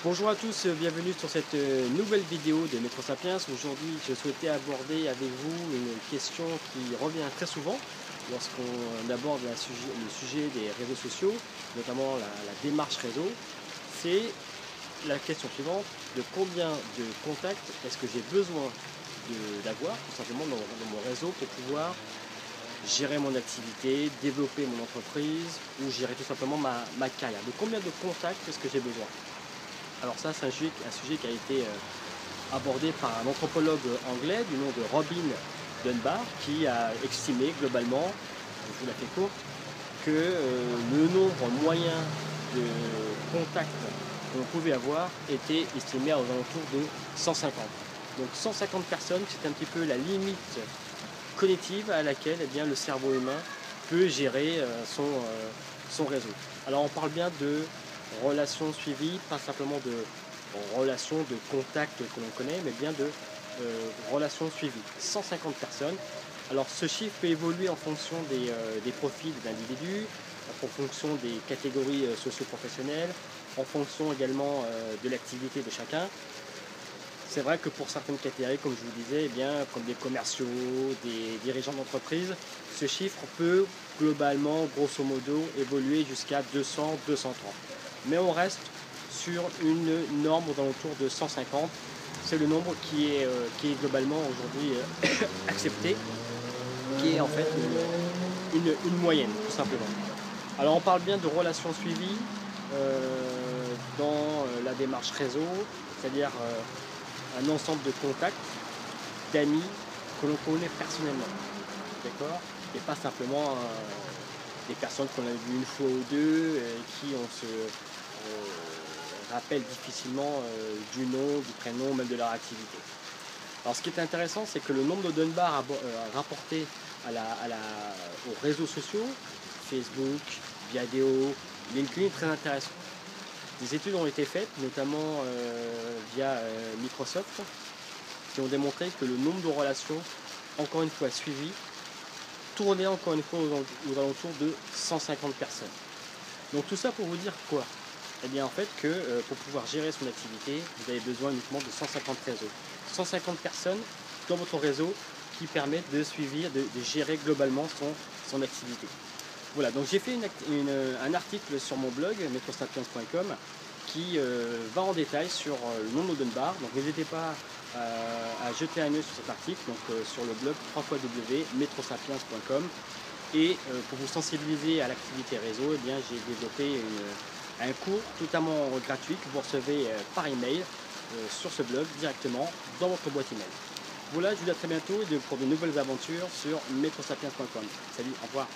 Bonjour à tous, bienvenue sur cette nouvelle vidéo de Métro Sapiens. Aujourd'hui, je souhaitais aborder avec vous une question qui revient très souvent lorsqu'on aborde le sujet des réseaux sociaux, notamment la démarche réseau. C'est la question suivante: de combien de contacts est-ce que j'ai besoin d'avoir tout simplement dans mon réseau pour pouvoir gérer mon activité, développer mon entreprise ou gérer tout simplement ma carrière. De combien de contacts est-ce que j'ai besoin? Alors ça, c'est un sujet qui a été abordé par un anthropologue anglais du nom de Robin Dunbar, qui a estimé globalement, je vous la fais courte, que le nombre moyen de contacts que l'on pouvait avoir était estimé aux alentours de 150. Donc 150 personnes, c'est un petit peu la limite cognitive à laquelle le cerveau humain peut gérer son réseau. Alors on parle bien de relations suivies, pas simplement de relations de contact que l'on connaît, mais bien de relations suivies. 150 personnes. Alors ce chiffre peut évoluer en fonction des profils d'individus, en fonction des catégories socio-professionnelles, en fonction également de l'activité de chacun. C'est vrai que pour certaines catégories, comme je vous disais, comme des commerciaux, des dirigeants d'entreprise, ce chiffre peut globalement, grosso modo, évoluer jusqu'à 200, 230. Mais on reste sur une norme aux alentours de 150. C'est le nombre qui est globalement aujourd'hui accepté, qui est en fait une moyenne, tout simplement. Alors on parle bien de relations suivies dans la démarche réseau, c'est-à-dire un ensemble de contacts, d'amis que l'on connaît personnellement, d'accord? Et pas simplement des personnes qu'on a vues une fois ou deux, qui on se rappelle difficilement du nom, du prénom, même de leur activité. Alors ce qui est intéressant, c'est que le nombre de Dunbar rapporté aux réseaux sociaux, Facebook, Viadeo, LinkedIn, est très intéressant. Des études ont été faites, notamment via Microsoft, qui ont démontré que le nombre de relations, encore une fois suivies, tournait encore une fois aux alentours de 150 personnes. Donc tout ça pour vous dire quoi? Eh bien en fait que pour pouvoir gérer son activité, vous avez besoin uniquement de 150 réseaux. 150 personnes dans votre réseau qui permettent de suivre, de gérer globalement son activité. Voilà, donc j'ai fait un article sur mon blog, metrosapiens.com, qui va en détail sur le nombre de Dunbar. Donc n'hésitez pas à jeter un œil sur cet article, donc sur le blog www.metrosapiens.com. Et pour vous sensibiliser à l'activité réseau, j'ai développé un cours totalement gratuit que vous recevez par email sur ce blog directement dans votre boîte email. Voilà, je vous dis à très bientôt pour de nouvelles aventures sur metrosapiens.com. Salut, au revoir.